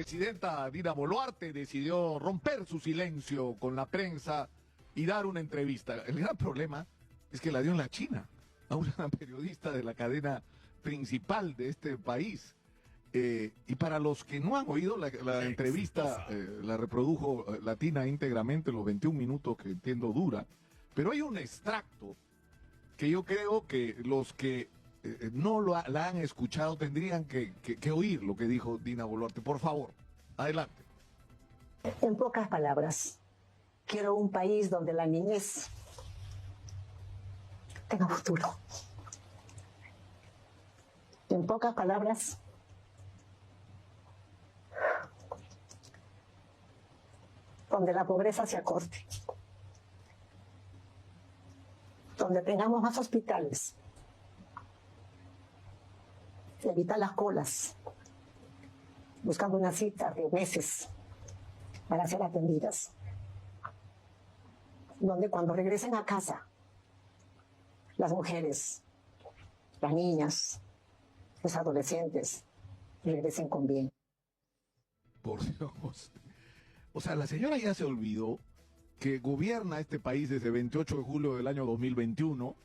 presidenta Dina Boluarte decidió romper su silencio con la prensa y dar una entrevista. El gran problema es que la dio en la China, a una periodista de la cadena principal de este país. Y para los que no han oído la entrevista, la reprodujo Latina íntegramente, los 21 minutos que entiendo dura, pero hay un extracto que yo creo que los que no la han escuchado tendrían que oír lo que dijo Dina Boluarte. Por favor, adelante. En pocas palabras, quiero un país donde la niñez tenga futuro. En pocas palabras, donde la pobreza se acorte, donde tengamos más hospitales, evitar las colas, buscando una cita de meses para ser atendidas, donde cuando regresen a casa, las mujeres, las niñas, los adolescentes regresen con bien. Por Dios. O sea, la señora ya se olvidó que gobierna este país desde el 28 de julio del año 2021,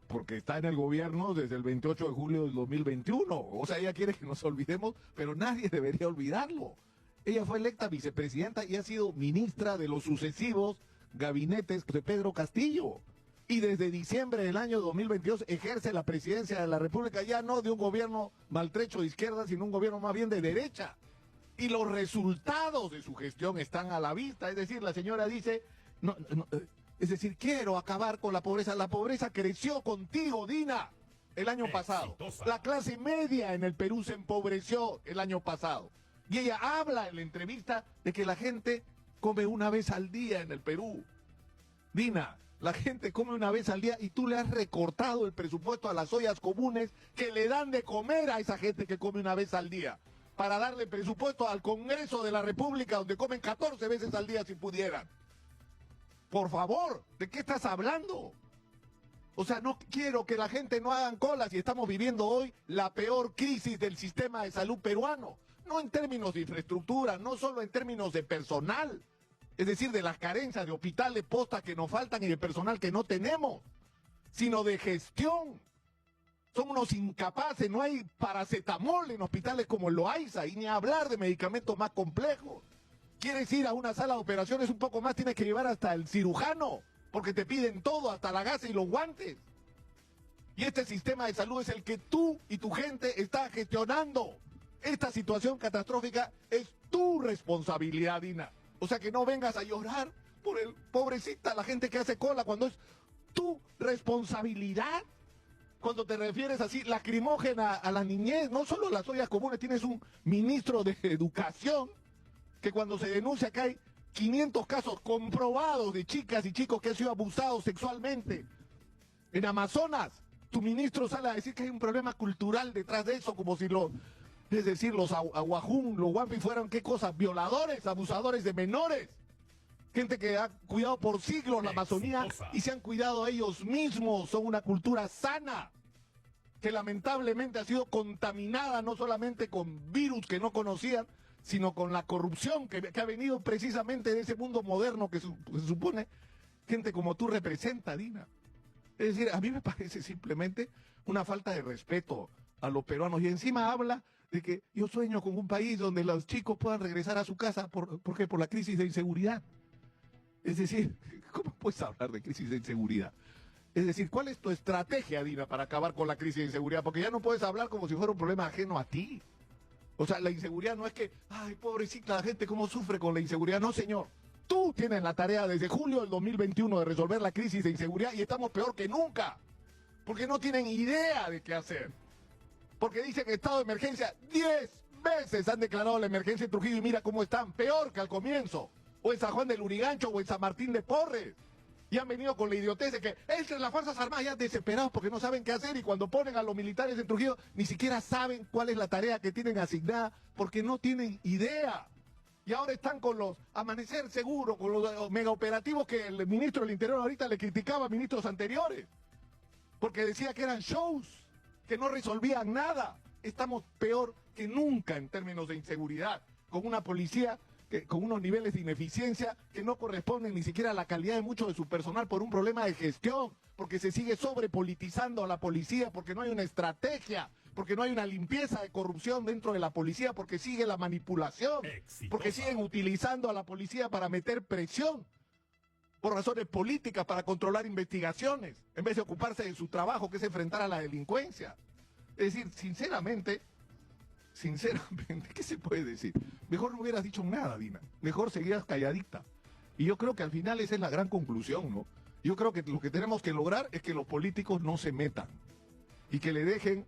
porque está en el gobierno desde el 28 de julio del 2021. O sea, ella quiere que nos olvidemos, pero nadie debería olvidarlo. Ella fue electa vicepresidenta y ha sido ministra de los sucesivos gabinetes de Pedro Castillo. Y desde diciembre del año 2022 ejerce la presidencia de la República, ya no de un gobierno maltrecho de izquierda, sino un gobierno más bien de derecha. Y los resultados de su gestión están a la vista. Es decir, la señora dice, es decir, quiero acabar con la pobreza. La pobreza creció contigo, Dina, el año pasado. La clase media en el Perú se empobreció el año pasado. Y ella habla en la entrevista de que la gente come una vez al día en el Perú. Dina, la gente come una vez al día y tú le has recortado el presupuesto a las ollas comunes que le dan de comer a esa gente que come una vez al día, para darle presupuesto al Congreso de la República, donde comen 14 veces al día si pudieran. Por favor, ¿de qué estás hablando? O sea, no quiero que la gente no hagan colas y estamos viviendo hoy la peor crisis del sistema de salud peruano. No en términos de infraestructura, no solo en términos de personal, es decir, de las carencias de hospitales, postas que nos faltan y de personal que no tenemos, sino de gestión. Son unos incapaces, no hay paracetamol en hospitales como el Loaiza, y ni hablar de medicamentos más complejos. Quieres ir a una sala de operaciones un poco más, tienes que llevar hasta el cirujano, porque te piden todo, hasta la gasa y los guantes. Y este sistema de salud es el que tú y tu gente está gestionando. Esta situación catastrófica es tu responsabilidad, Dina. O sea, que no vengas a llorar por el pobrecita, la gente que hace cola, cuando es tu responsabilidad. Cuando te refieres así, lacrimógena a la niñez, no solo las ollas comunes, tienes un ministro de educación que cuando se denuncia que hay 500 casos comprobados de chicas y chicos que han sido abusados sexualmente en Amazonas, tu ministro sale a decir que hay un problema cultural detrás de eso, como si es decir, los aguajún, los guampi fueran, ¿qué cosas? Violadores, abusadores de menores. Gente que ha cuidado por siglos la Amazonía y se han cuidado a ellos mismos. Son una cultura sana, que lamentablemente ha sido contaminada no solamente con virus que no conocían, sino con la corrupción que ha venido precisamente de ese mundo moderno que se supone gente como tú representa, Dina. Es decir, a mí me parece simplemente una falta de respeto a los peruanos. Y encima habla de que yo sueño con un país donde los chicos puedan regresar a su casa. ¿Por qué? Por la crisis de inseguridad. Es decir, ¿cómo puedes hablar de crisis de inseguridad? Es decir, ¿cuál es tu estrategia, Dina, para acabar con la crisis de inseguridad? Porque ya no puedes hablar como si fuera un problema ajeno a ti. O sea, la inseguridad no es que, ay, pobrecita la gente, ¿cómo sufre con la inseguridad? No, señor. Tú tienes la tarea desde julio del 2021 de resolver la crisis de inseguridad y estamos peor que nunca. Porque no tienen idea de qué hacer. Porque dicen que estado de emergencia, 10 veces han declarado la emergencia en Trujillo y mira cómo están, peor que al comienzo. O en San Juan de Lurigancho o en San Martín de Porres. Y han venido con la idiotez de que entre las Fuerzas Armadas ya desesperados porque no saben qué hacer, y cuando ponen a los militares en Trujillo ni siquiera saben cuál es la tarea que tienen asignada porque no tienen idea. Y ahora están con los Amanecer Seguro, con los megaoperativos que el ministro del Interior ahorita le criticaba a ministros anteriores. Porque decía que eran shows, que no resolvían nada. Estamos peor que nunca en términos de inseguridad. con una policía con unos niveles de ineficiencia que no corresponden ni siquiera a la calidad de mucho de su personal por un problema de gestión, porque se sigue sobrepolitizando a la policía, porque no hay una estrategia, porque no hay una limpieza de corrupción dentro de la policía, porque sigue la manipulación, porque siguen utilizando a la policía para meter presión por razones políticas, para controlar investigaciones, en vez de ocuparse de su trabajo, que es enfrentar a la delincuencia. Es decir, sinceramente, ¿qué se puede decir? Mejor no hubieras dicho nada, Dina. Mejor seguías calladita. Y yo creo que al final esa es la gran conclusión, ¿no? Yo creo que lo que tenemos que lograr es que los políticos no se metan y que le dejen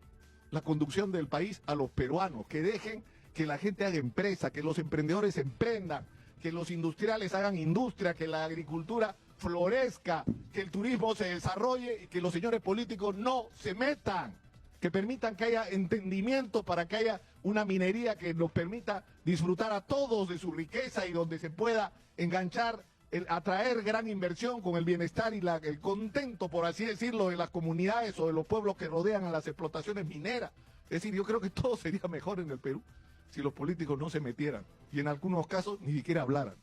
la conducción del país a los peruanos, que dejen que la gente haga empresa, que los emprendedores emprendan, que los industriales hagan industria, que la agricultura florezca, que el turismo se desarrolle y que los señores políticos no se metan, que permitan que haya entendimiento para que haya una minería que nos permita disfrutar a todos de su riqueza y donde se pueda enganchar, atraer gran inversión con el bienestar y el contento, por así decirlo, de las comunidades o de los pueblos que rodean a las explotaciones mineras. Es decir, yo creo que todo sería mejor en el Perú si los políticos no se metieran y en algunos casos ni siquiera hablaran.